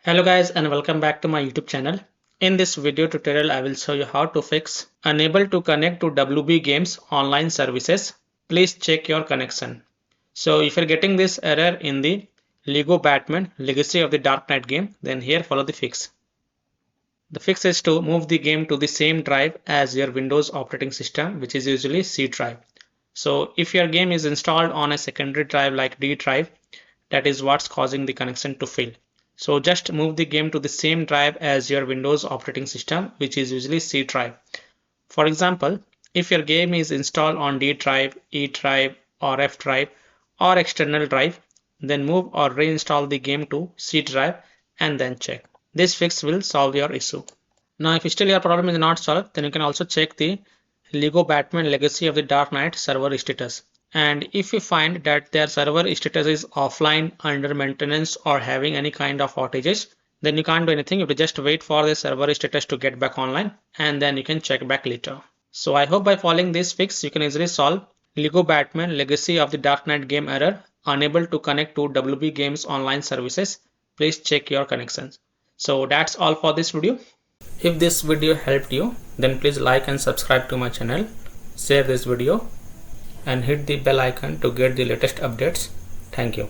Hello guys and welcome back to my YouTube channel. In this video tutorial I will show you how to fix unable to connect to WB Games online services. Please check your connection. So if you're getting this error in the Lego Batman Legacy of the Dark Knight game, then here follow the fix. The fix is to move the game to the same drive as your Windows operating system, which is usually C drive. So if your game is installed on a secondary drive like D drive, that is what's causing the connection to fail. So just move the game to the same drive as your Windows operating system, which is usually C drive. For example, if your game is installed on D drive, E drive or F drive or external drive, then move or reinstall the game to C drive and then check. This fix will solve your issue. Now if still your problem is not solved, then you can also check the Lego Batman Legacy of the Dark Knight server status. And if you find that their server status is offline, under maintenance or having any kind of outages, then you can't do anything. You have to just wait for the server status to get back online and then you can check back later. So I hope by following this fix you can easily solve Lego Batman Legacy of the Dark Knight game error, unable to connect to WB Games online services. Please check your connections. So that's all for this video. If this video helped you, then please like and subscribe to my channel, share this video and hit the bell icon to get the latest updates. Thank you.